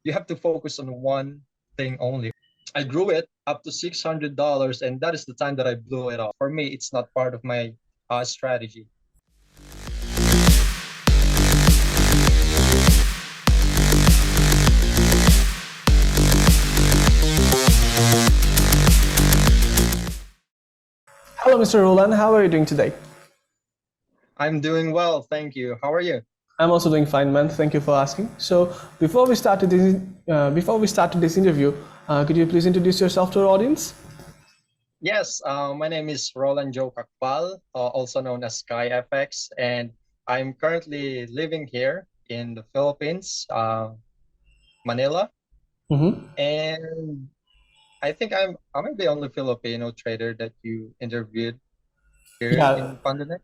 you have to focus on one thing only. I grew it up to $600, and that is the time that I blew it off. For me, it's not part of my strategy. Hello, Mr. Rolan. How are you doing today? I'm doing well, thank you. How are you? I'm also doing fine, man. Thank you for asking. So, before we started this interview, could you please introduce yourself to our audience? Yes, my name is Rolan Joe Capcal, also known as SkyFX, and I'm currently living here in the Philippines, Manila. And I think I'm the only Filipino trader that you interviewed here in FundedNext.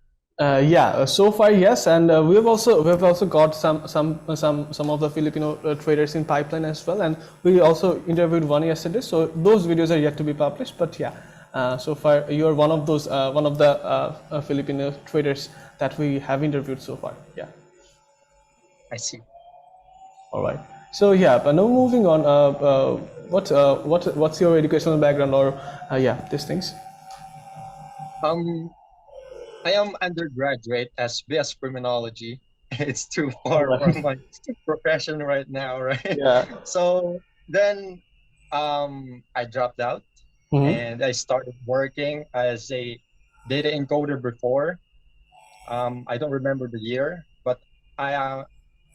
So far yes, and we've also got some of the Filipino traders in pipeline as well, and we also interviewed one yesterday. So those videos are yet to be published, but yeah, so far you are one of those one of the Filipino traders that we have interviewed so far. Yeah. I see. All right. So yeah, but now moving on. What's your educational background, or these things? I am undergraduate as BS criminology. It's too far from my profession right now, right? Yeah. So then I dropped out and I started working as a data encoder before. I don't remember the year, but I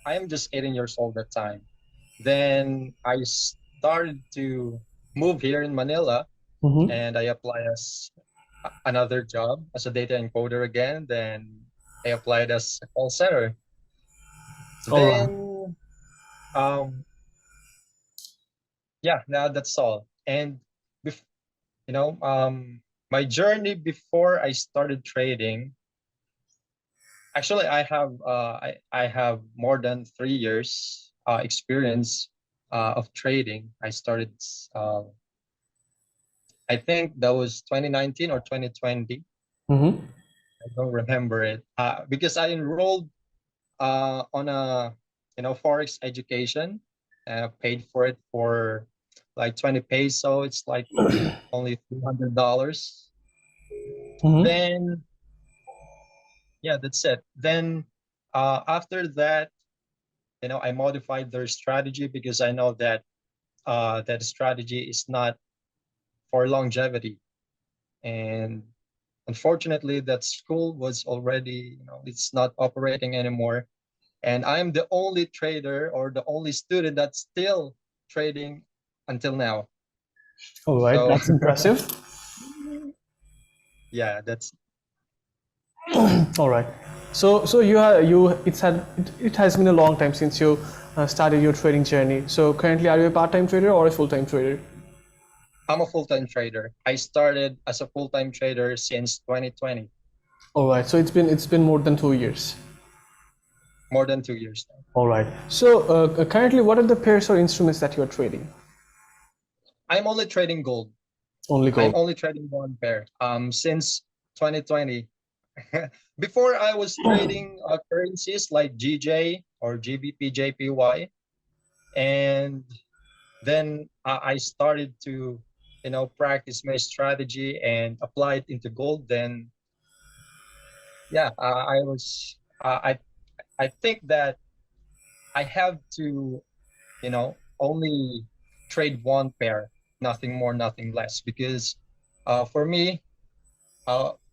am just 18 years old at the time. Then I started to move here in Manila and I applied as another job as a data encoder again. Then I applied as a call center. Then, yeah, now that's all. And my journey before I started trading. Actually, I have more than 3 years experience of trading. I started. I think that was 2019 or 2020. I don't remember it because I enrolled on a forex education. Paid for it for like 20 peso. It's like only $300. Then yeah, that's it. Then after that, I modified their strategy because I know that that strategy is not for longevity. And unfortunately, that school was already, it's not operating anymore. And I'm the only trader or the only student that's still trading until now. All right, so, that's impressive. Yeah, that's. All right. So it has been a long time since you started your trading journey. So currently, are you a part-time trader or a full-time trader? I'm a full-time trader. I started as a full-time trader since 2020. All right. So it's been more than 2 years. More than 2 years now. All right. So currently, what are the pairs or instruments that you are trading? I'm only trading gold. Only gold. I'm only trading one pair. Since 2020. Before I was trading currencies like GJ or GBP, JPY, and then I started to, practice my strategy and apply it into gold. Then, yeah, I think that I have to, only trade one pair, nothing more, nothing less, because for me,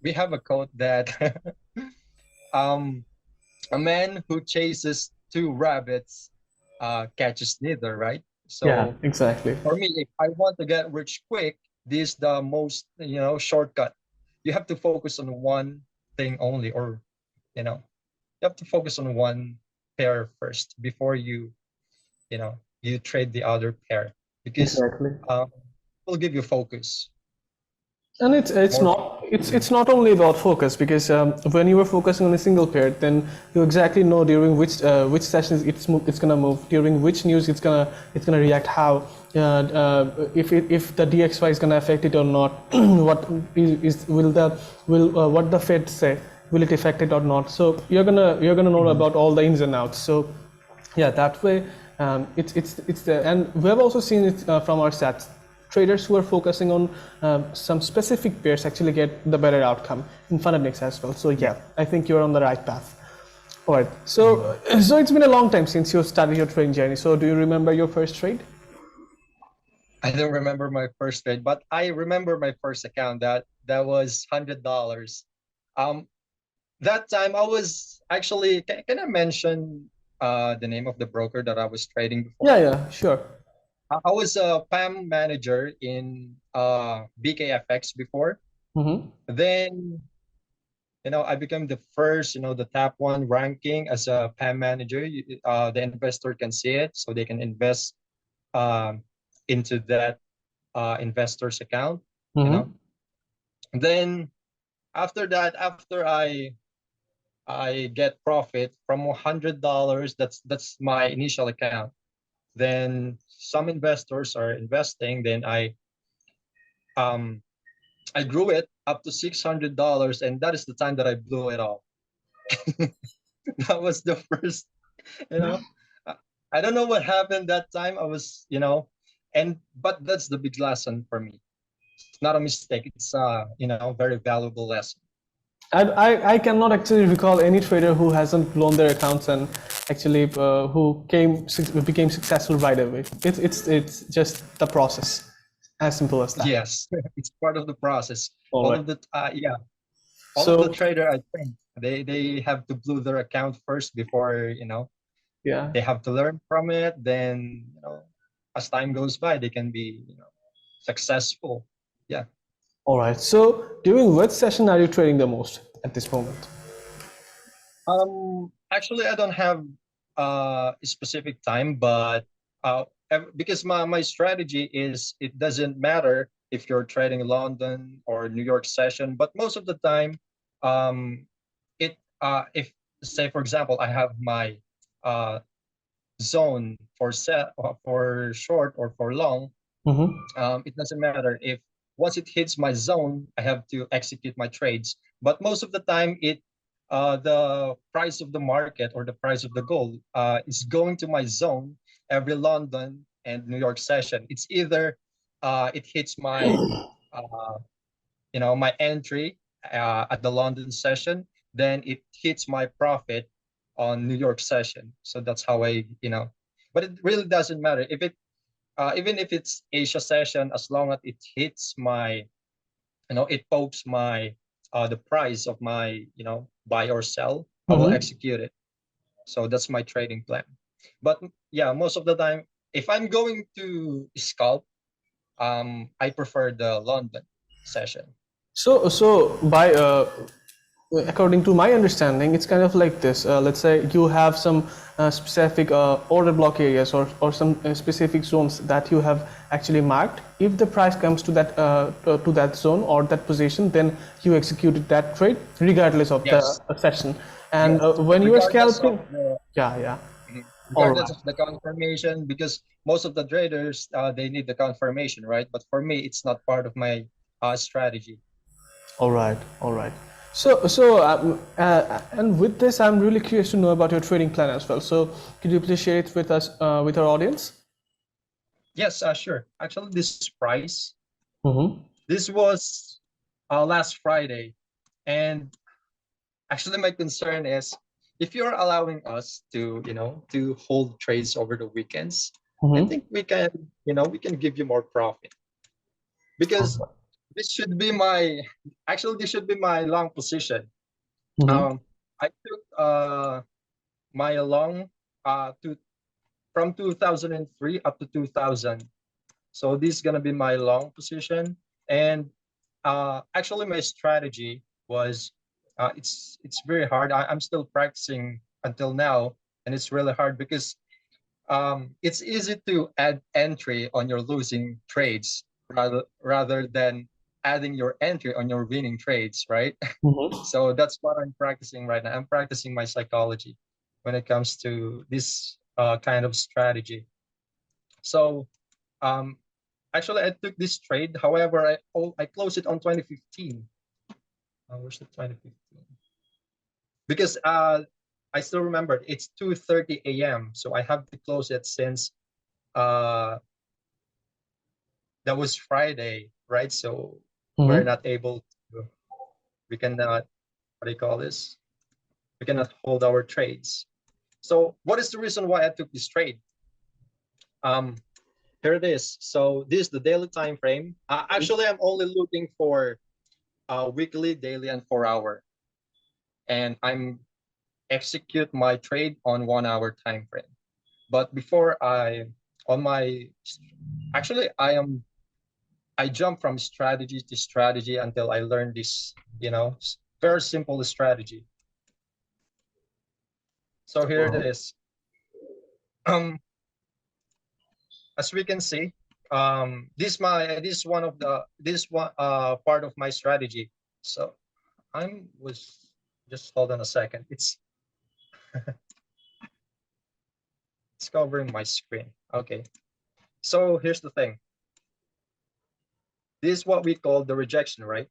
we have a quote that a man who chases two rabbits catches neither, right? So yeah, exactly. For me, if I want to get rich quick, this is the most, shortcut. You have to focus on one thing only, or, you have to focus on one pair first before you trade the other pair, because exactly. It will give you focus. And it's not only about focus, because when you are focusing on a single pair, then you exactly know during which sessions it's gonna move, during which news it's gonna react, how if the DXY is gonna affect it or not, what the Fed say, will it affect it or not? So you're gonna know about all the ins and outs. So yeah, that way It's there, and we have also seen it from our stats. Traders who are focusing on some specific pairs actually get the better outcome in FundedNext as well. So yeah, I think you're on the right path. All right. So so it's been a long time since you started your trading journey. So do you remember your first trade? I don't remember my first trade, but I remember my first account. That was $100. Um, that time I was actually. Can I mention the name of the broker that I was trading Yeah, before? yeah, sure. I was a PAM manager in BKFX before. Mm-hmm. Then I became the first, the top one ranking as a PAM manager. The investor can see it, so they can invest um, into that investor's account. You Mm-hmm. know. Then after that, after I get profit from $100, that's my initial account. Then some investors are investing. Then um I grew it up to $600, and that is the time that I blew it all. That was the first, you know. I I don't know what happened that time. I was, and but that's the big lesson for me. It's not a mistake. It's very valuable lesson. I cannot actually recall any trader who hasn't blown their accounts and actually who became successful right away. It's just the process, as simple as that. Yes, it's part of the process. All All right. of the yeah, all of the So trader, I think they have to blue their account first before yeah. they have to learn from it. Then as time goes by, they can be successful. Yeah. All right. So during which session are you trading the most at this moment? Actually, I don't have a specific time, but because my strategy is it doesn't matter if you're trading London or New York session, but most of the time, um, if say for example, I have my uh zone for short or for long. Mm-hmm. It doesn't matter if once it hits my zone, I have to execute my trades. But most of the time, the price of the market or the price of the gold is going to my zone every London and New York session. It's either it hits uh, my entry at the London session, then it hits my profit on New York session. So that's how but it really doesn't matter if even if it's Asia session, as long as it hits my, it pokes my, the price of my, buy or sell, I will Mm-hmm. execute it. So that's my trading plan. But yeah, most of the time, if I'm going to scalp, I prefer the London session. So by according to my understanding, it's kind of like this. Let's say you have some specific order block areas or some specific zones that you have actually marked. If the price comes to that zone or that position, then you execute that trade regardless of the Yes, session. And yes. when you are Regardless of scalping, the yeah, yeah, all regardless right. of the confirmation, because most of the traders they need the confirmation, right? But for me, it's not part of my strategy. All right, all right. So, and with this, I'm really curious to know about your trading plan as well. So, could you please share it with us, with our audience? Yes, sure. Actually, this price, Mm-hmm. this was last Friday, and actually, my concern is if you're allowing us to hold trades over the weekends, I Mm-hmm. think we can give you more profit because this should be this should be my long position. Mm-hmm. Um, I took my long to from 2003 up to 2000. So this is gonna be my long position, and actually my strategy was it's very hard. I'm still practicing until now, and it's really hard because it's easy to add entry on your losing trades rather than adding your entry on your winning trades, right? Mm-hmm. So that's what I'm practicing right now. I'm practicing my psychology when it comes to this kind of strategy. So um, actually, I took this trade. However, I closed it on 2015. Where's the 2015? Because I still remember it's 2:30 a.m. So I have to close it since that was Friday, right? So we're not able to, we cannot, what do you call this? We cannot hold our trades. So what is the reason why I took this trade? Here it is. So this is the daily time frame. Actually, I'm only looking for weekly, daily, and 4-hour. And I'm execute my trade on 1-hour time frame. But before actually I jump from strategy to strategy until I learn this, very simple strategy. So here it is. As we can see, this one part of my strategy. So just hold on a second. It's covering my screen. Okay. So here's the thing. This is what we call the rejection, right?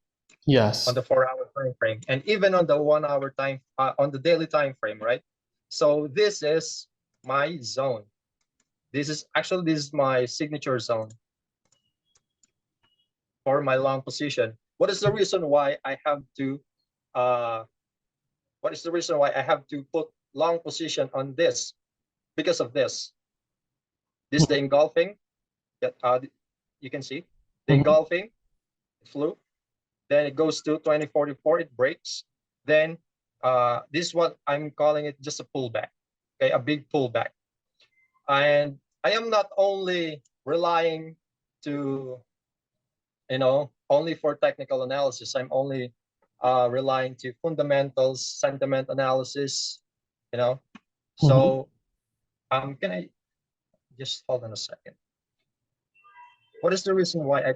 Yes. On the 4-hour time frame, and even on the 1-hour time, on the daily time frame, right? So this is my zone. This is my signature zone for my long position. What is the reason why I have to put long position on this? Because of this. This is the engulfing that you can see. The engulfing, it flew. Then it goes to 2044, it breaks. Then this is what I'm calling it, just a pullback, okay, a big pullback. And I am not only relying to, only for technical analysis. I'm only relying to fundamentals, sentiment analysis, So can I just hold on a second? What is the reason why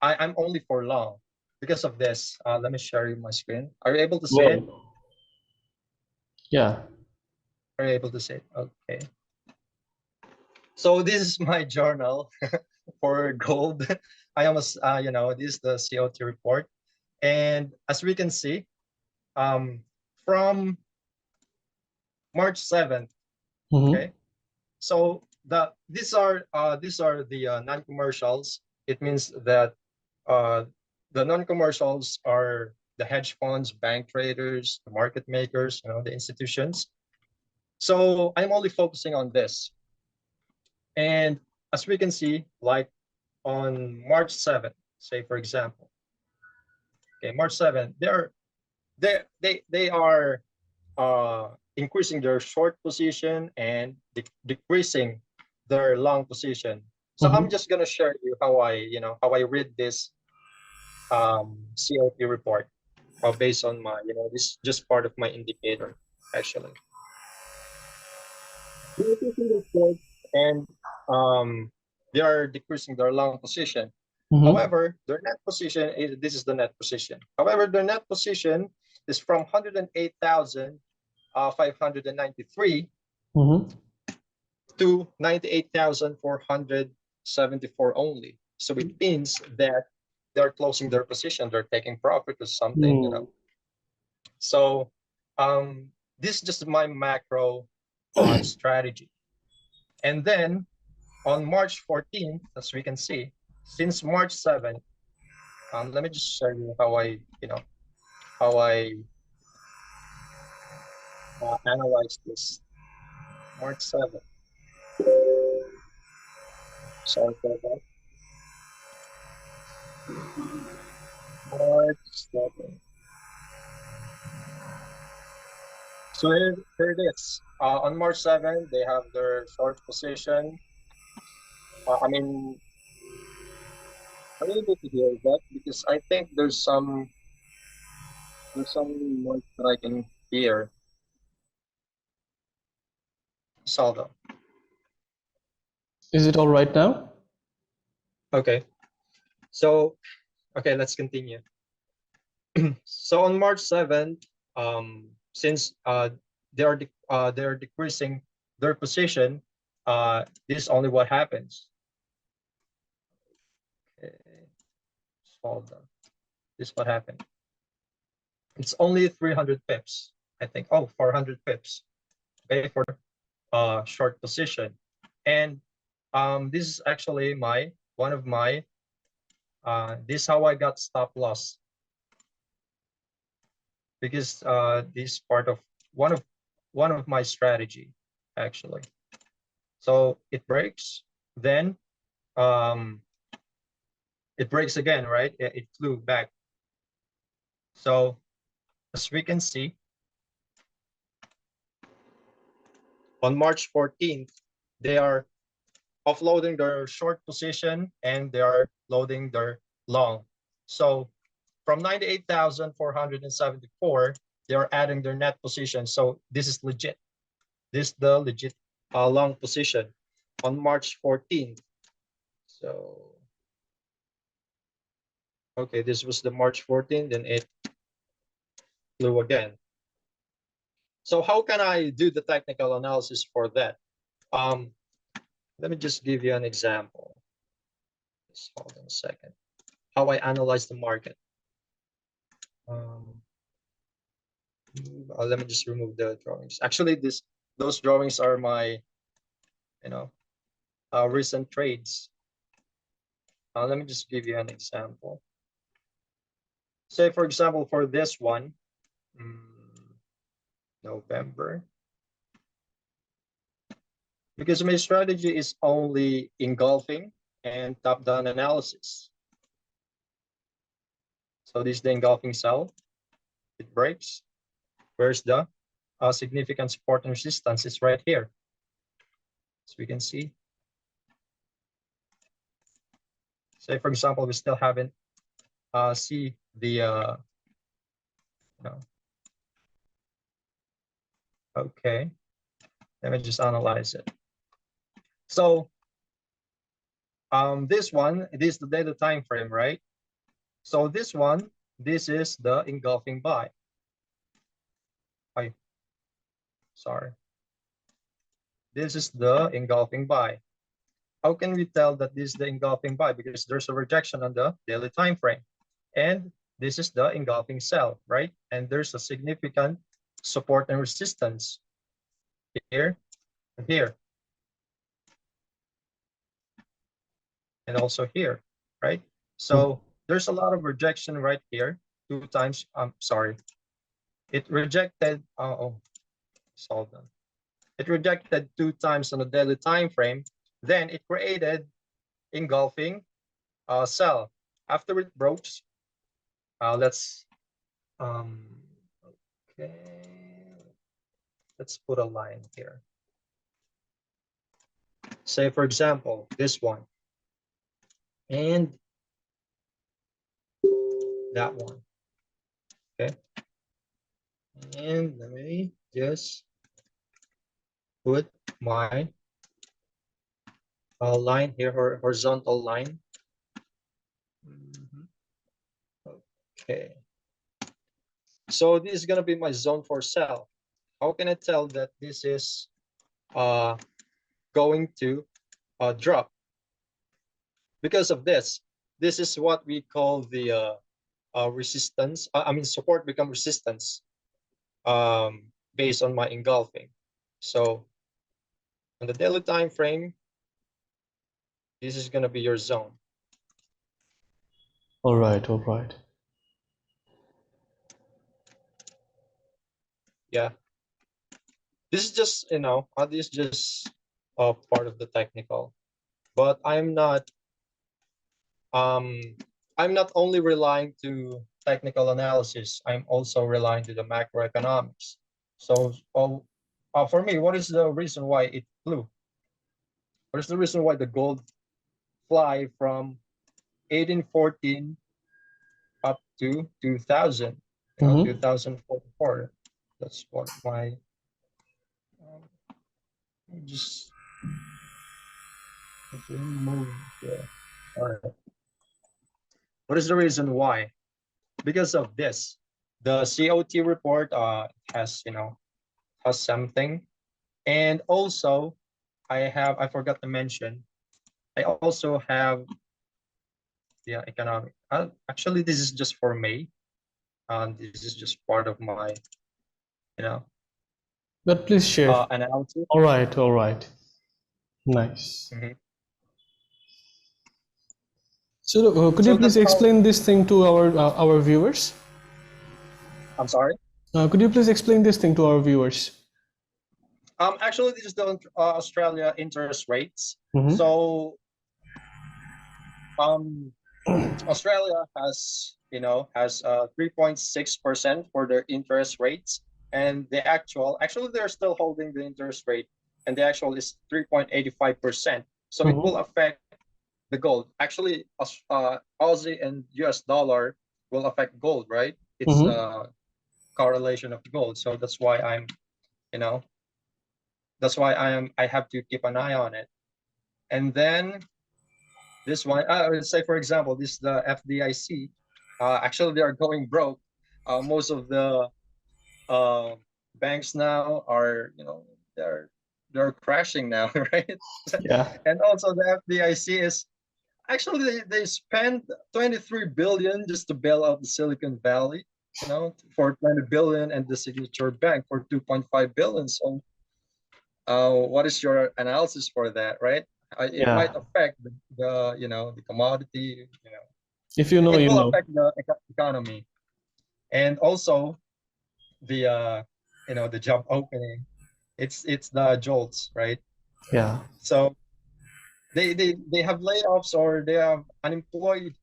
I'm only for long? Because of this. Let me share you my screen. Are you able to see it? Yeah. Are you able to see it? Okay. So this is my journal for gold. I almost, this is the COT report. And as we can see, from March 7th, okay. So these are the non-commercials. It means that the non-commercials are the hedge funds, bank traders, the market makers, the institutions. So I'm only focusing on this. And as we can see, like on March 7th, say for example, okay, March 7th, they are increasing their short position and decreasing their long position. So I'm just gonna share you how I read this COP report based on my, this is just part of my indicator actually. They're decreasing their short and they are decreasing their long position. However, their net position this is the net position. However, their net position is from 108,593 to 98,474 only. So it means that they're closing their position, they're taking profit or something, So this is just my macro strategy. And then on March 14th, as we can see, since March 7th, let me just show you how I analyze this. March 7th. Sorry for that. March 7th. So here it is. On March 7th, they have their short position. I mean, are you able to hear that? Because I think there's some noise that I can hear. Saldo. Is it all right now? Okay. So, okay, let's continue. So on March 7th, since they're decreasing their position, this is only what happens. Okay. Hold on. This is what happened. It's only 300 pips, I think. Oh, 400 pips. okay, for short position. And this is actually one of my this is how I got stop loss, because this part of one of my strategy actually. So it breaks, then it breaks again, right? It flew back. So as we can see, on March 14th, they are offloading their short position and they are loading their long. So from 98,474, they are adding their net position. So this is legit. This is the legit long position on March 14th. So, okay, this was the March 14th, then it flew again. So how can I do the technical analysis for that? Let me just give you an example. Just hold on a second. How I analyze the market. Let me just remove the drawings. Actually, those drawings are my, recent trades. Let me just give you an example. Say, for example, for this one, November, because my strategy is only engulfing and top-down analysis. So this is the engulfing cell. It breaks. Where's the significant support and resistance? It's right here, as we can see. Say, for example, we still haven't see the okay, let me just analyze it. So this is the daily time frame, right? So this is the engulfing buy. Sorry. This is the engulfing buy. How can we tell that this is the engulfing buy? Because there's a rejection on the daily time frame. And this is the engulfing sell, right? And there's a significant support and resistance here and here. And also here, right? So there's a lot of rejection right here. 2 times, sorry. It rejected, hold on. It rejected 2 times on the daily time frame. Then it created engulfing sell. After it broke, let's let's put a line here. Say, for example, this one and that one. Okay, and let me just put my line here, horizontal line. Okay, so this is going to be my zone for sell. How can I tell that this is going to drop? Because of this is what we call the resistance. Support become resistance based on my engulfing. So on the daily time frame, this is going to be your zone. All right, all right. Yeah, this is just this is just part of the technical, but I'm not only relying to technical analysis. I'm also relying to the macroeconomics. So for me, what is the reason why it flew? What is the reason why the gold fly from 1814 up to 2000, 2044? That's what my just move there. All right. What is the reason why? Because of this, the COT report has has something, and also I forgot to mention, I also have the economic. Actually, this is just for May. This is just part of my But please share. analysis. All right, all right. Nice. So could you So please that's how. explain this thing to our viewers? I'm sorry. Could you please explain this thing to our viewers? Actually, this is the Australia interest rates. Mm-hmm. So Australia has 3.6% for their interest rates, and the actually they're still holding the interest rate, and the actual is 3.85%. So it will affect the gold. Actually, Aussie and US dollar will affect gold, right? It's Mm-hmm. a correlation of gold. So that's why you know, I have to keep an eye on it. And then this one, I would say, for example, this is the FDIC. Actually, they are going broke. Most of the uh, banks now are, they're crashing now, right? Yeah. And also the FDIC is actually they spent 23 billion just to bail out the Silicon Valley, for 20 billion, and the Signature Bank for 2.5 billion. So, what is your analysis for that, right? It might Yeah. affect the commodity. If you know, It you will know. affect the economy, and also the the job opening. It's the jolts, right? Yeah. So they have layoffs, or they have unemployed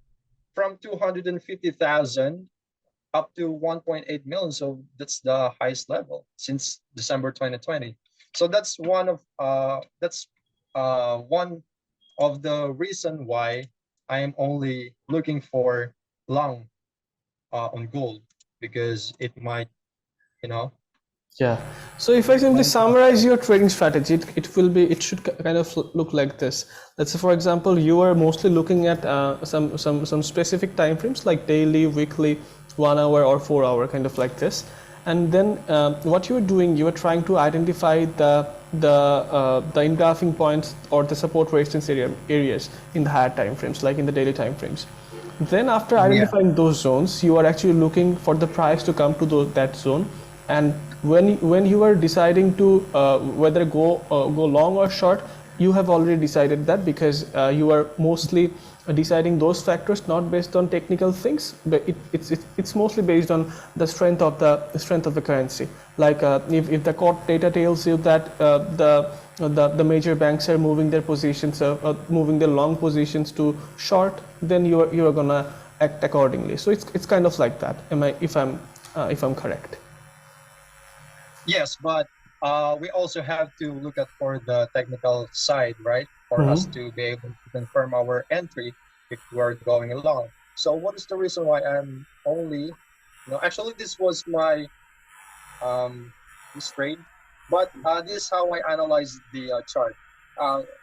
from 250,000 up to 1.8 million. So that's the highest level since December 2020. So that's one of the reason why I am only looking for long on gold, because it might, you know, Yeah. So if I simply going to summarize affect. your trading strategy, it should kind of look like this. Let's say, for example, you are mostly looking at some specific time frames like daily, weekly, 1 hour or 4 hour, kind of like this. And then what you are doing, you are trying to identify the engulfing points or the support resistance areas in the higher time frames, like in the daily time frames. Then after Yeah. identifying those zones, you are actually looking for the price to come to that zone. And when you are deciding to whether go long or short, you have already decided that, because you are mostly deciding those factors not based on technical things, but it's mostly based on the strength of the currency. Like if the court data tells you that the major banks are moving their positions, moving their long positions to short, then you are gonna act accordingly. So it's kind of like that. If I'm correct? Yes, but we also have to look at for the technical side, right? For us Mm-hmm. to be able to confirm our entry if we're going along. So what is the reason why I'm only, actually this was my this trade, but this is how I analyze the chart.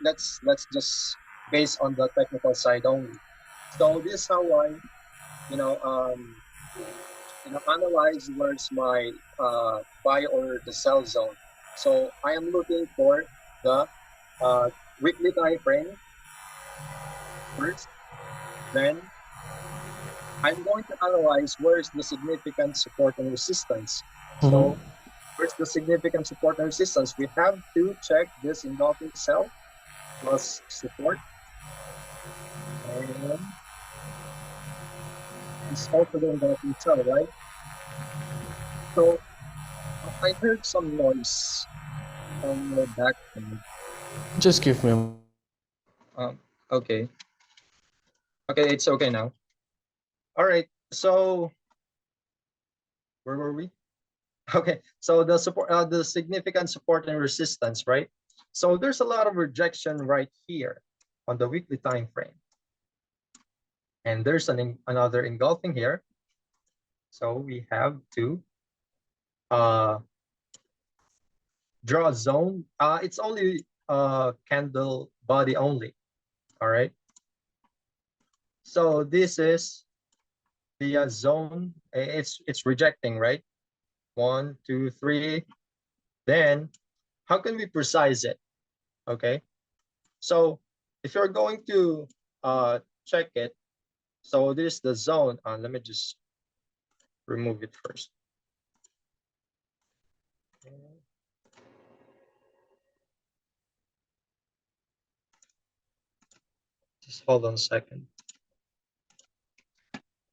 Let's just base on the technical side only. So this is how I, you know, um, analyze where's my buy or the sell zone. So I am looking for the uh, weekly time frame first. Then I'm going to analyze where's the significant support and resistance. Mm-hmm. So where's the significant support and resistance? We have to check this engulfing cell plus support, and it's also the engulfing cell, right? So I heard some noise on the background. Just give me a Um, okay. Okay, it's okay now. All right. So where were we? Okay. So the significant support and resistance, right? So there's a lot of rejection right here on the weekly time frame, and there's another engulfing here. So we have to uh, draw a zone. It's only candle body only. All right. So this is the zone. It's rejecting, right? 1, 2, 3. Then how can we precise it? Okay. So if you're going to check it, so this is the zone. Let me just remove it first. Just hold on a second.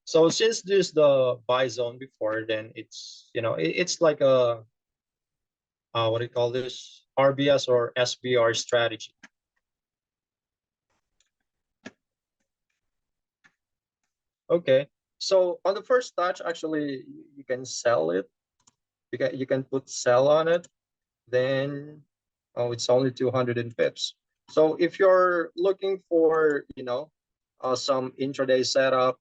So since there's the buy zone before, then it's, you know, it's like a what do you call this? RBS or SBR strategy. Okay. So on the first touch, actually, you can sell it. You can put sell on it. Then, oh, it's only 200 pips. So if you're looking for, you know, some intraday setup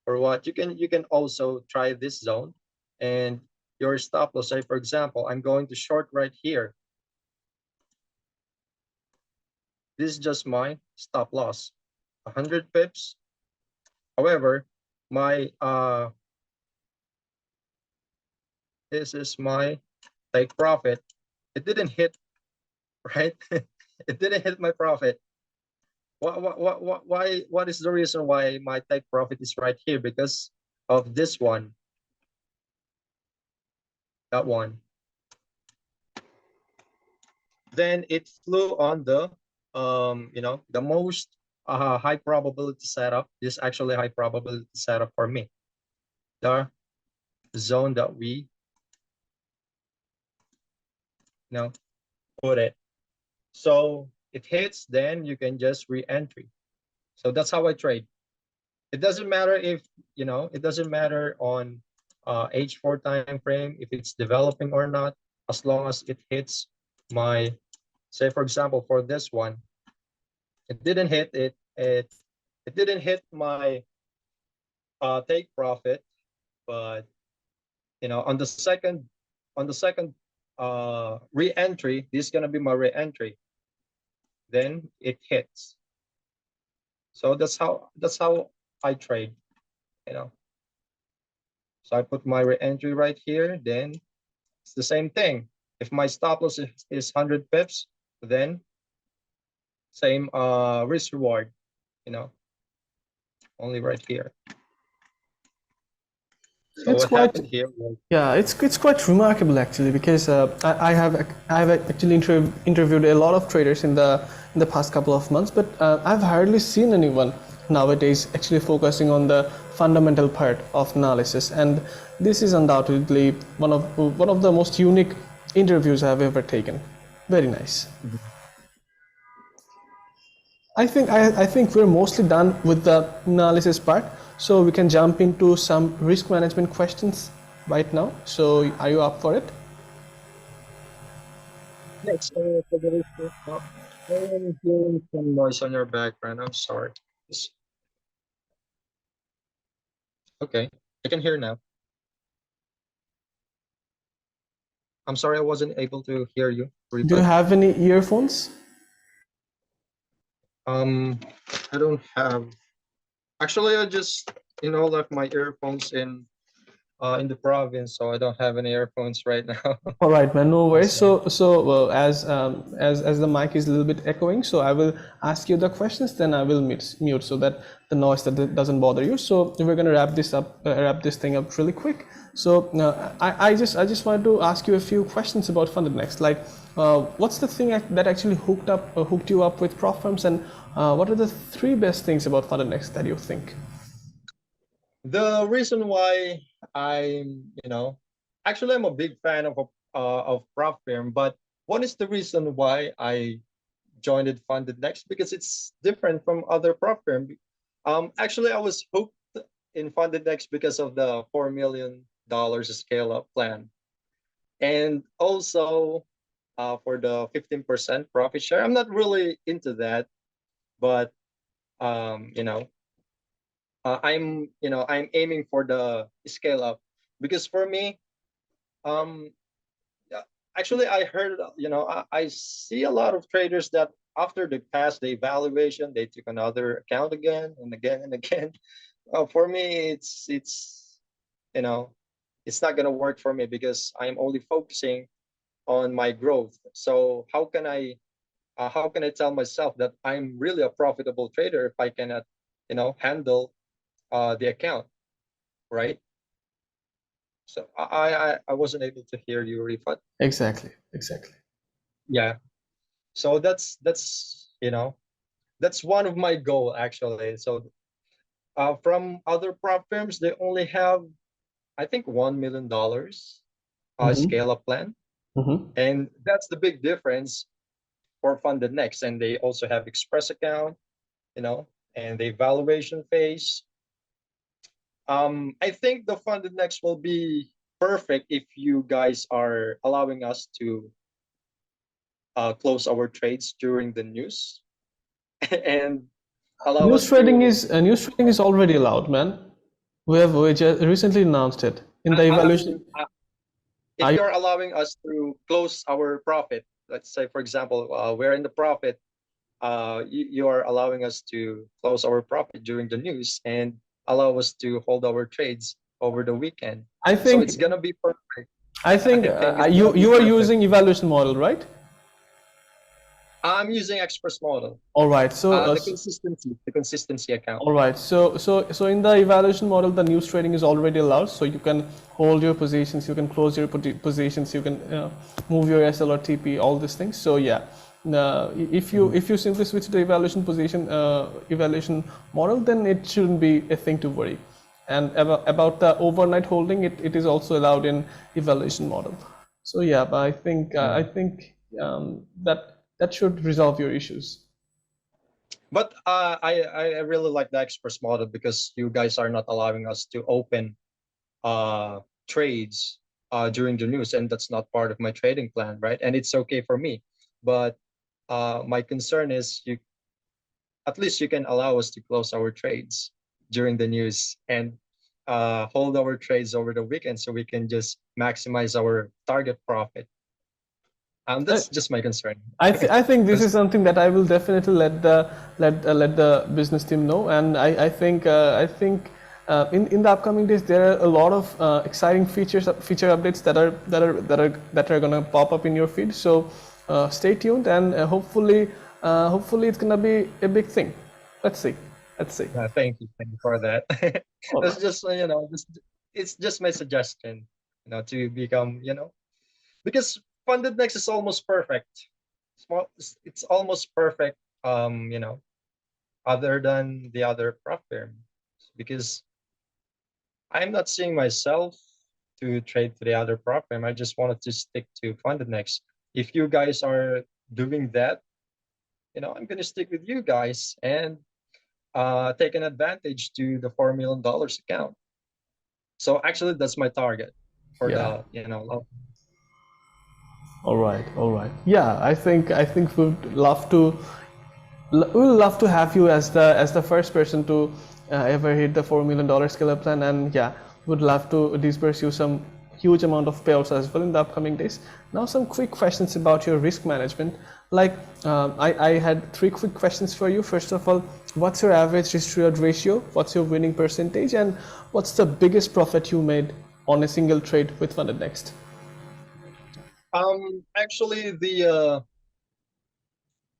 or what, you can also try this zone, and your stop loss. Say for example, I'm going to short right here. This is just my stop loss, 100 pips. However, my this is my take profit. It didn't hit, right? It didn't hit my profit. What is the reason why my take profit is right here? Because of this one, that one. Then it flew on the you know, the most high probability setup. This is actually high probability setup for me. The zone that we, you know, put it. So it hits, then you can just re-entry. So that's how I trade. It doesn't matter if, you know, it doesn't matter on H4 time frame, if it's developing or not, as long as it hits my, say for example, for this one, it didn't hit it didn't hit my take profit, but you know, on the second re-entry, this is gonna be my re-entry, then it hits. So that's how I trade, you know. So I put my re-entry right here, then it's the same thing. If my stop loss is 100 pips, then same risk reward, you know, only right here. So It's what quite, happened here was, yeah, it's quite remarkable actually, because I have actually interviewed a lot of traders in the past couple of months, but I've hardly seen anyone nowadays actually focusing on the fundamental part of analysis, and this is undoubtedly one of the most unique interviews I've ever taken. Very nice. I think we're mostly done with the analysis part, so we can jump into some risk management questions right now. So are you up for it? yes, for the risk. I am hearing some noise on your background. I'm sorry. Okay, I can hear now. I'm sorry I wasn't able to hear you. Do you Repeat. have any earphones? Um, I don't have. Actually, I just, you know, left my earphones in the province, so I don't have any earphones right now. All right, man, no I'm worries. sorry. As the mic is a little bit echoing, so I will ask you the questions, then I will mute so that the noise that doesn't bother you. So we're gonna wrap this thing up really quick. So I just wanted to ask you a few questions about FundedNext. Like, what's the thing that actually hooked you up with prop firms, and what are the three best things about FundedNext that you think? The reason why I'm, you know, actually I'm a big fan of prop firm, but what is the reason why I joined FundedNext? Because it's different from other prop firm. Actually, I was hooked in FundedNext because of the $4 million scale up plan, and also for the 15% profit share. I'm not really into that, but you know, I'm aiming for the scale up, because for me, um, actually I heard, you know, I see a lot of traders that after they pass the evaluation, they took another account again and again and again. For me, it's you know, it's not gonna work for me because I'm only focusing on my growth. So how can I tell myself that I'm really a profitable trader if I cannot, you know, handle the account, right? So I wasn't able to hear you, Rifat. Exactly. Yeah. So that's you know, that's one of my goal actually. So from other prop firms, they only have, I think, $1 million scale up plan. And that's the big difference for FundedNext. And they also have express account, and the evaluation phase. I think the FundedNext will be perfect if you guys are allowing us to close our trades during the news and allow us to. News trading is already allowed, man. We just recently announced it in the I evaluation. mean, if you're allowing us to close our profit, let's say, for example, we're in the profit, you are allowing us to close our profit during the news and allow us to hold our trades over the weekend. I So think it's gonna be perfect. I think It's gonna be you are perfect. using evaluation model, right? I'm using Express model. All right. So The consistency account. all right. So in the evaluation model, the news trading is already allowed. So you can hold your positions, you can close your positions, you can move your SL or TP, all these things. So yeah, if you simply switch the evaluation model, then it shouldn't be a thing to worry. And about the overnight holding, it is also allowed in evaluation model. So yeah, but I think that should resolve your issues. But I really like the Express model because you guys are not allowing us to open trades during the news, and that's not part of my trading plan, right? And it's okay for me. But my concern is you at least you can allow us to close our trades during the news and hold our trades over the weekend so we can just maximize our target profit. That's just my concern. I think this is something that I will definitely let the business team know, and I think in the upcoming days there are a lot of exciting feature updates that are gonna pop up in your feed. So stay tuned, and hopefully it's gonna be a big thing. Let's see. Thank you for that. That's just it's just my suggestion, to become, because FundedNext is almost perfect. It's almost perfect. Other than the other prop firm, because I'm not seeing myself to trade to the other prop firm. I just wanted to stick to FundedNext. If you guys are doing that, I'm gonna stick with you guys and take an advantage to the $4 million account. So actually, that's my target for Yeah. the. All right. Yeah, I think we'd love to have you as the first person to ever hit the $4 million scale plan, and yeah, would love to disperse you some huge amount of payouts as well in the upcoming days. Now, some quick questions about your risk management. Like, I had 3 quick questions for you. First of all, what's your average risk reward ratio? What's your winning percentage? And what's the biggest profit you made on a single trade with FundedNext? Actually, the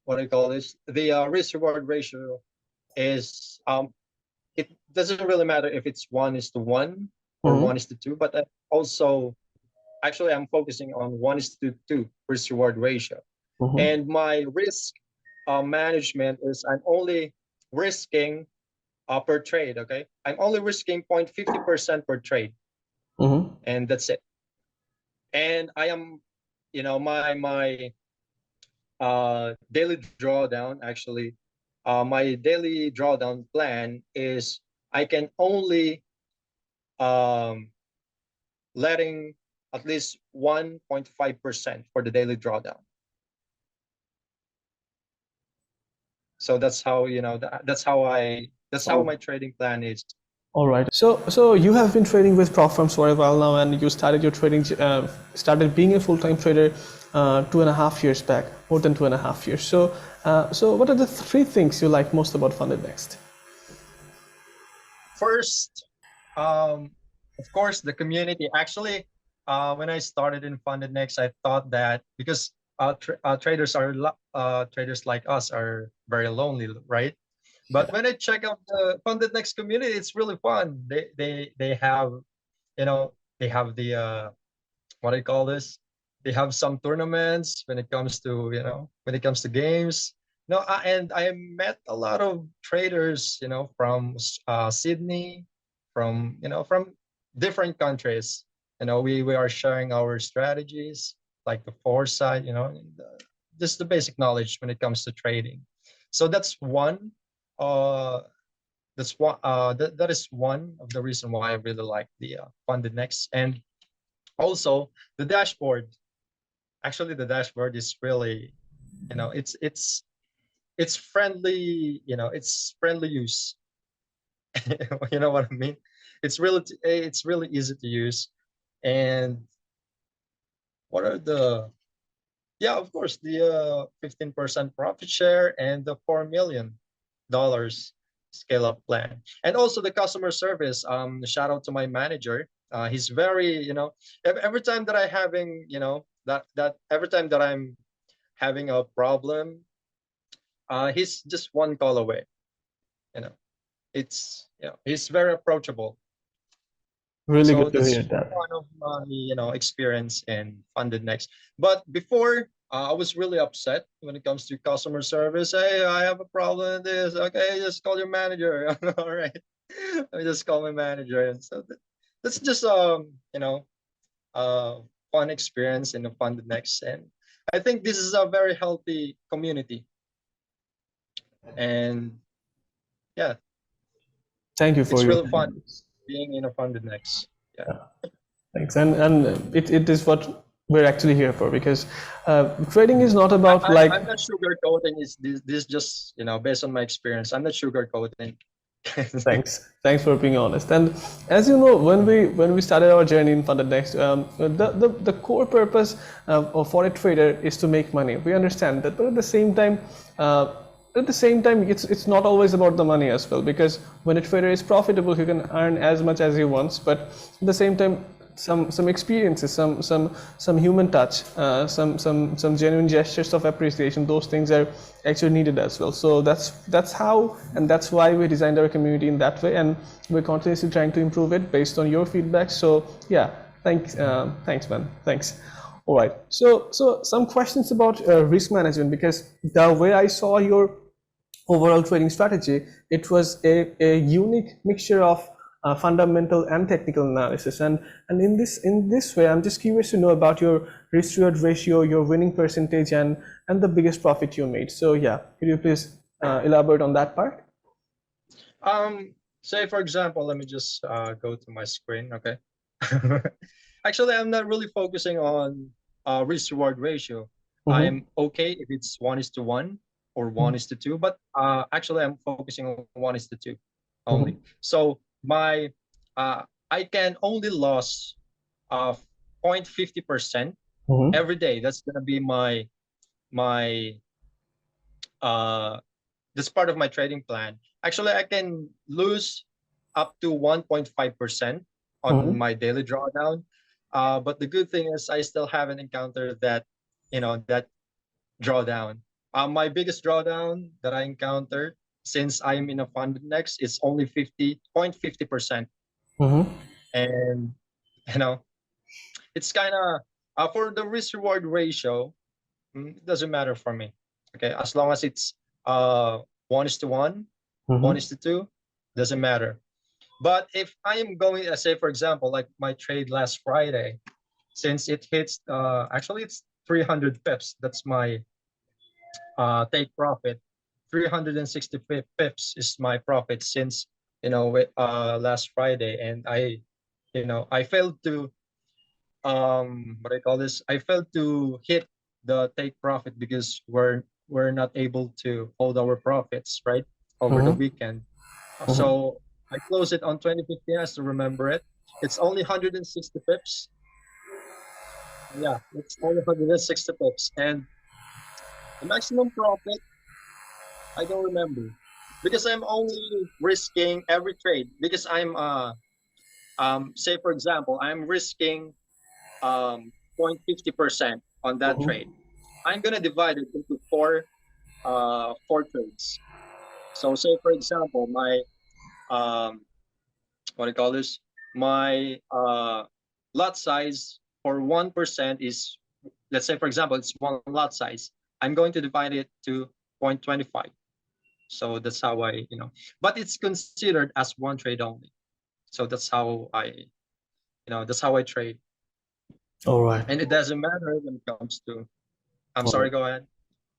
what do you call this? The risk reward ratio is it doesn't really matter if it's 1:1 or 1:2, but also actually I'm focusing on 1:2 risk reward ratio. And my risk management is I'm only risking per trade. Okay, I'm only risking 0.50% per trade, and that's it. And I am, my daily drawdown actually. My daily drawdown plan is I can only letting at least 1.5% for the daily drawdown. So that's how that's how my trading plan is. All right. So you have been trading with prop firms for a while now, and you started your trading, started being a full-time trader 2.5 years back, more than 2.5 years. So what are the 3 things you like most about FundedNext? First, of course, the community. Actually, when I started in FundedNext, I thought that because traders like us are very lonely, right? But when I check out the FundedNext community, it's really fun. They have, they have the what do you call this? They have some tournaments when it comes to games. No, and I met a lot of traders, from Sydney, from different countries. We are sharing our strategies, like the foresight, and, just the basic knowledge when it comes to trading. So that's one. That is one of the reason why I really like the FundedNext, and also the dashboard. Actually, the dashboard is really, it's friendly. It's friendly use. You know what I mean? It's really easy to use. And what are the yeah, of course, the 15% profit share and the $4 million scale up plan, and also the customer service. Shout out to my manager. He's very, every time that I having, that every time that I'm having a problem, he's just one call away. You know, he's very approachable. Really So good to hear that's that. one of my, experience in FundedNext. But before, I was really upset when it comes to customer service. Hey, I have a problem with this. Okay, just call your manager. All right, let me just call my manager. And so that's just uh fun experience in the FundedNext, and I think this is a very healthy community. And yeah, Thank you for it's your really fun comments. being in a FundedNext. Yeah. Yeah, thanks. And it is what we're actually here for, because trading is not about like. I'm not sugarcoating. Is this just, based on my experience? I'm not sugarcoating. Thanks for being honest. And as you know, when we started our journey in FundedNext, the core purpose for a trader is to make money. We understand that, but at the same time, it's not always about the money as well, because when a trader is profitable, he can earn as much as he wants. But at the same time, some experiences, some human touch, some genuine gestures of appreciation, those things are actually needed as well. So that's how, and that's why we designed our community in that way, and we're continuously trying to improve it based on your feedback. So yeah, thanks man, thanks. All right, so some questions about risk management, because the way I saw your overall trading strategy, it was a unique mixture of fundamental and technical analysis. And in this way, I'm just curious to know about your risk reward ratio, your winning percentage, and the biggest profit you made. So yeah, could you please elaborate on that part? Say for example, let me just go to my screen. Okay. Actually, I'm not really focusing on risk reward ratio. Mm-hmm. I'm okay if it's 1:1 or 1:2, but actually I'm focusing on 1:2 only. Mm-hmm. So my I can only lose 0.50% Mm-hmm. every day. That's gonna be my uh that's part of my trading plan. Actually, I can lose up to 1.5% on Mm-hmm. my daily drawdown. But the good thing is I still haven't encountered that drawdown. My biggest drawdown that I encountered since I'm in a funded next is only 50.50%. Mm-hmm. And you know, it's kind of for the risk reward ratio, it doesn't matter for me. Okay, as long as it's 1:1, Mm-hmm. 1:2, doesn't matter. But if I am going, say for example, like my trade last Friday, since it hits, actually it's 300 pips. That's my take profit. 360 pips is my profit since last Friday, and I failed to what I call this. I failed to hit the take profit because we're not able to hold our profits right over the Mm-hmm. weekend. So I closed it on 2015 as to remember it. It's only 160 pips. Yeah, it's only 160 pips. And the maximum profit, I don't remember. Because I'm only risking every trade. Because I'm say for example, I'm risking 0.50% on that trade. Mm-hmm. I'm gonna divide it into four trades. So say for example, my what do you call this? My lot size for 1% is, let's say for example, it's one lot size. I'm going to divide it to 0.25. So that's how I, but it's considered as one trade only. So that's how I trade. All right. And it doesn't matter when it comes to, I'm All sorry, right. go ahead.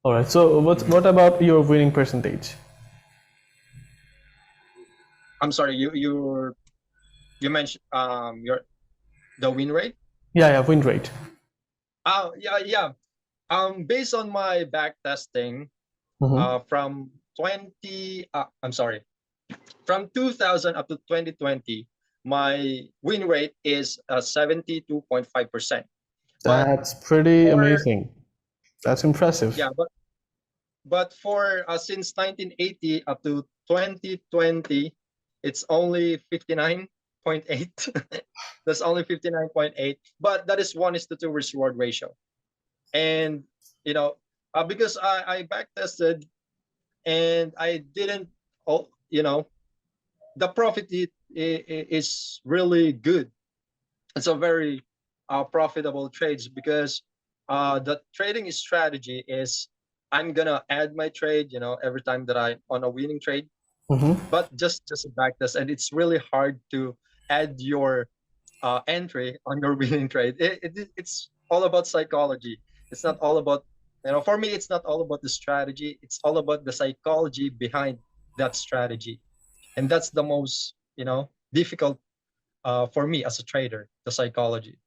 All right. So Mhm. what about your winning percentage? I'm sorry, you mentioned the win rate. Yeah, yeah, win rate. Oh, yeah. Based on my back testing, Mm-hmm. from I'm sorry, from 2000 up to 2020, my win rate is 72.5%. But That's pretty for amazing. That's impressive. yeah, but for since 1980 up to 2020, it's only 59.8. That's only 59.8. But that is 1:2 risk reward ratio. And you know, because I back tested and I didn't, oh, the profit is really good. It's a very profitable trades because the trading strategy is I'm gonna add my trade, every time that I on a winning trade, Mm-hmm. but just a back test, and it's really hard to add your entry on your winning trade. It's all about psychology. It's not all about, for me, it's not all about the strategy. It's all about the psychology behind that strategy, and that's the most difficult for me as a trader, the psychology.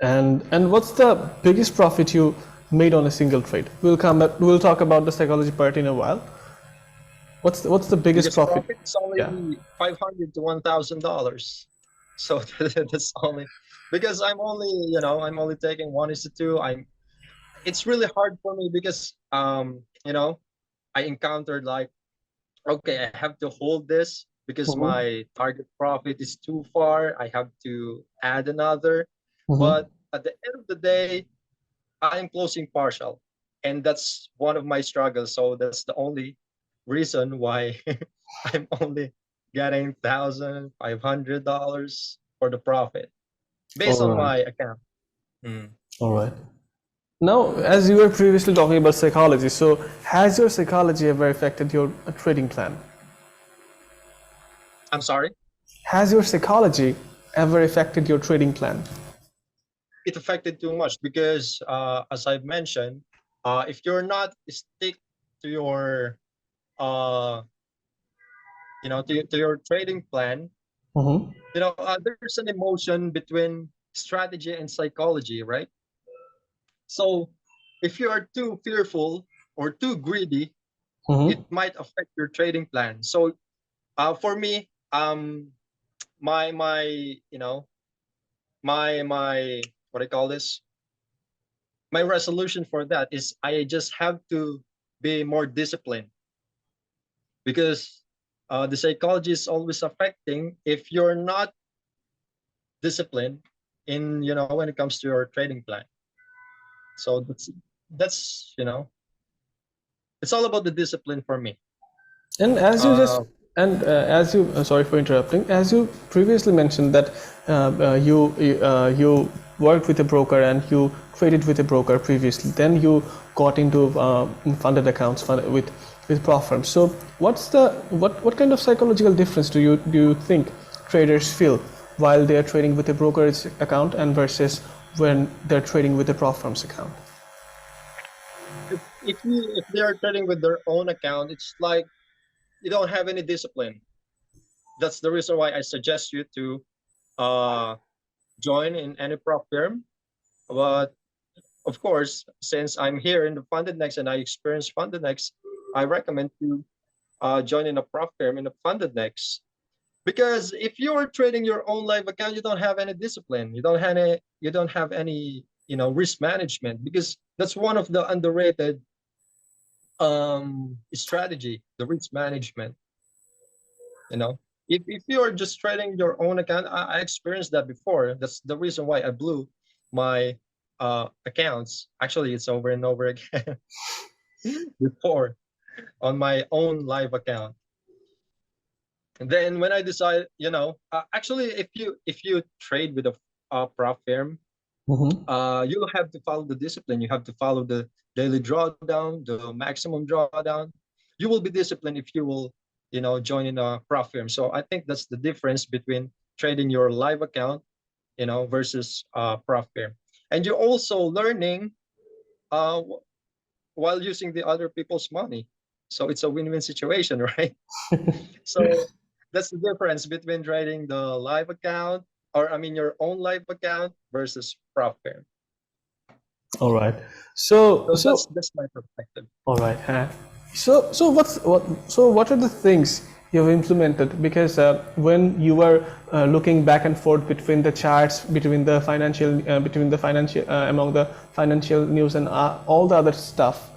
And what's the biggest profit you made on a single trade? We'll talk about the psychology part in a while. What's the biggest Biggest profit? profit is Yeah. only $500 to $1,000. So that's only because I'm only taking 1:2. It's really hard for me because I encountered like, okay, I have to hold this because Mm-hmm. my target profit is too far. I have to add another. Mm-hmm. But at the end of the day, I'm closing partial. And that's one of my struggles. So that's the only reason why I'm only getting $1,500 for the profit based All on right. my account. Mm. All right. Now, as you were previously talking about psychology, so has your psychology ever affected your trading plan? I'm sorry. Has your psychology ever affected your trading plan? It affected too much because, as I've mentioned, if you're not stick to your, uh, to your trading plan, Mm-hmm. there's an emotion between strategy and psychology, right? So if you are too fearful or too greedy, it Mm-hmm. might affect your trading plan. So for me, my my what I call this, my resolution for that is I just have to be more disciplined because the psychology is always affecting if you're not disciplined in when it comes to your trading plan. So that's it's all about the discipline for me. And as you just uh and as you sorry for interrupting, as you previously mentioned that you worked with a broker and you traded with a broker previously, then you got into funded accounts with prop firms. So what kind of psychological difference do you think traders feel while they are trading with a brokerage account and versus when they're trading with a prop firm's account? if they are trading with their own account, it's like you don't have any discipline. That's the reason why I suggest you to uh join in any prop firm. But of course, since I'm here in the FundedNext and I experience FundedNext, I recommend to join in a prop firm in the FundedNext. Because if you're trading your own live account, you don't have any discipline. You don't have any risk management, because that's one of the underrated strategy, the risk management. you know if you're just trading your own account, I experienced that before. That's the reason why I blew my accounts. Actually, it's over and over again before on my own live account. And then when I decide, actually, if you trade with a prop firm, you'll have to follow the discipline. You have to follow the daily drawdown, the maximum drawdown. You will be disciplined if you will, join in a prop firm. So I think that's the difference between trading your live account, versus prop firm. And you're also learning uh, while using the other people's money. So it's a win-win situation, right? So that's the difference between trading the live account, or I mean your own live account versus prop firm. All right. So That's my perspective. all right. So what are the things you've implemented? Because when you were looking back and forth between the charts, between the financial, among the financial news and all the other stuff,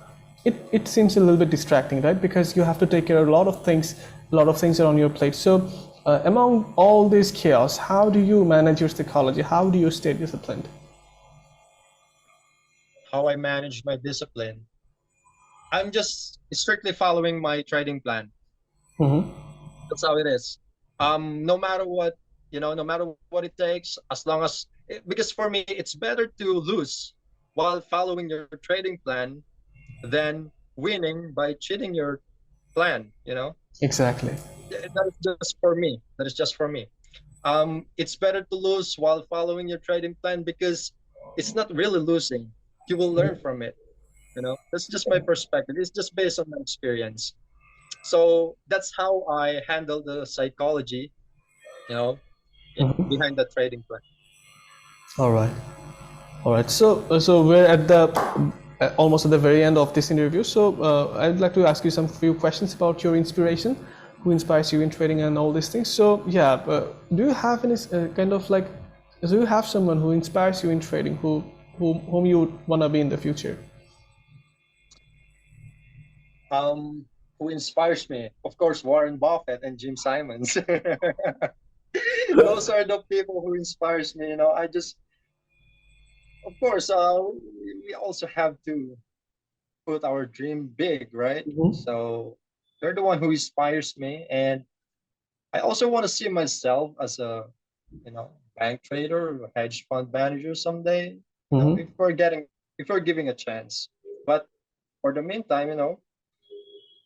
it seems a little bit distracting, right? Because you have to take care of a lot of things are on your plate. So among all this chaos, how do you manage your psychology? How do you stay disciplined? How I manage my discipline. I'm just strictly following my trading plan. That's how it is. No matter what, no matter what it takes, as long as, because for me, it's better to lose while following your trading plan than winning by cheating your plan, Exactly. That is just for me. That is just for me. It's better to lose while following your trading plan because it's not really losing. You will learn from it. That's just my perspective. It's just based on my experience. So that's how I handle the psychology, behind the trading plan. All right. All right. So we're at the almost at the very end of this interview. So I'd like to ask you some few questions about your inspiration, who inspires you in trading and all these things. So yeah, do you have any kind of like, do you have someone who inspires you in trading, whom you wanna be in the future? Who inspires me? Of course, Warren Buffett and Jim Simons. Those are the people who inspires me. I just, of course, we also have to put our dream big, right? So they're the one who inspires me, and I also want to see myself as a, bank trader or hedge fund manager someday. If we're giving a chance, but for the meantime,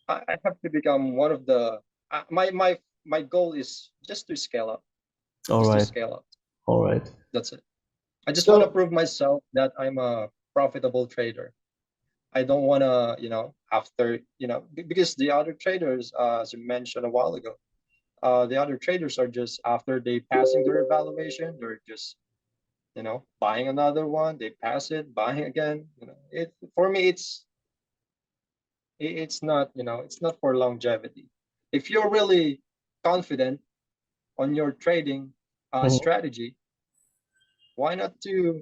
I have to become one of the. My goal is just to scale up, All just to right. scale up. All right. That's it. I just want to So prove myself that I'm a profitable trader. I don't want to, after, because the other traders, as you mentioned a while ago, the other traders are just after they passing their evaluation, they're just, buying another one, they pass it, buying again. It for me, it's not, it's not for longevity. If you're really confident on your trading strategy, why not to,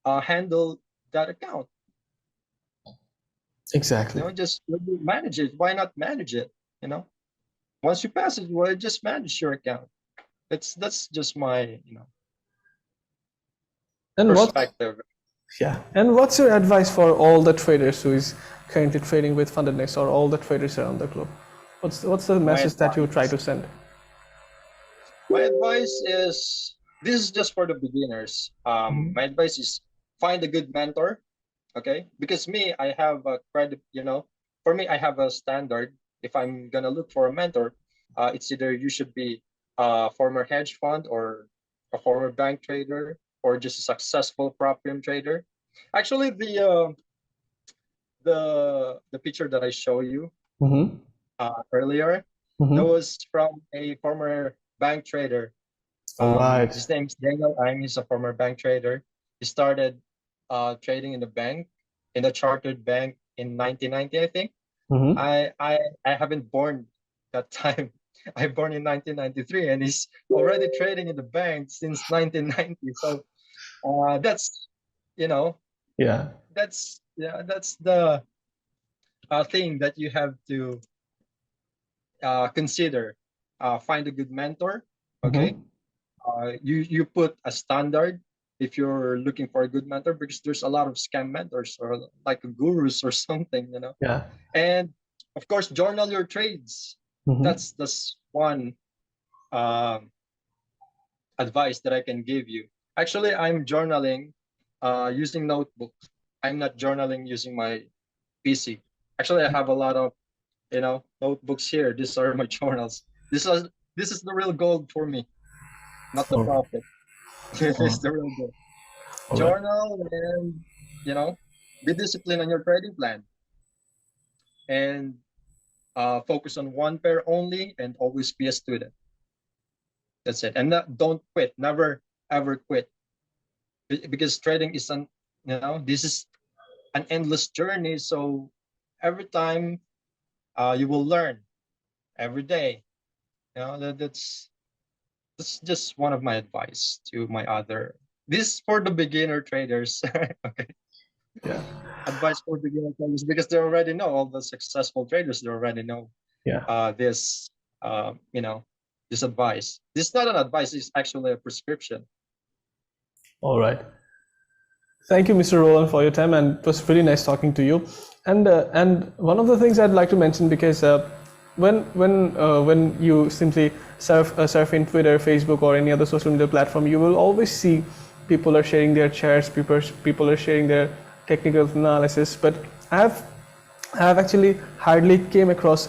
handle that account? exactly. Just manage it. Why not manage it? Once you pass it, well, just manage your account. That's just my, And what? perspective. Yeah. And what's your advice for all the traders who is currently trading with FundedNext, or all the traders around the globe? What's the My message that you try advice. to send? My advice is, this is just for the beginners. My advice is find a good mentor. Okay, because me, I have a credit. For me, I have a standard. If I'm gonna look for a mentor, it's either you should be a former hedge fund or a former bank trader or just a successful prop firm trader. Actually, the picture that I show you earlier, that was from a former bank trader. All right. His name's Daniel. He's a former bank trader. He started trading in the bank, in a chartered bank in 1990, I think. I haven't born that time. I born in 1993, and he's already trading in the bank since 1990. So that's, Yeah. that's the thing that you have to consider. Find a good mentor. Okay. You put a standard if you're looking for a good mentor, because there's a lot of scam mentors or like gurus or something. Yeah. And of course, journal your trades. That's one advice that I can give you. Actually, I'm journaling using notebook. I'm not journaling using my PC. Actually, I have a lot of notebooks here. These are my journals. This is the real gold for me, not the All right. profit. This All is right. the real gold. All right. Journal and you know be disciplined on your trading plan and focus on one pair only and always be a student. That's it. And don't quit. Never ever quit because trading is this is an endless journey. So every time you will learn every day. That's just one of my advice to my other. This is for the beginner traders. Okay, Yeah. advice for beginner traders because they already know all the successful traders. They already know Yeah. this. This advice. This is not an advice. It's actually a prescription. All right. Thank you, Mr. Roland, for your time, and it was really nice talking to you. And one of the things I'd like to mention, because when you simply surf in Twitter, Facebook, or any other social media platform, you will always see people are sharing their charts, people are sharing their technical analysis. But I've I've actually hardly came across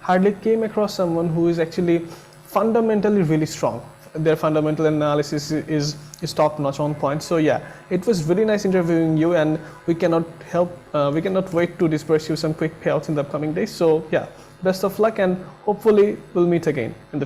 hardly came across someone who is actually fundamentally really strong. Their fundamental analysis is top notch, on point. So yeah, it was really nice interviewing you, and we cannot wait to disperse you some quick payouts in the upcoming days. So yeah, best of luck, and hopefully we'll meet again in the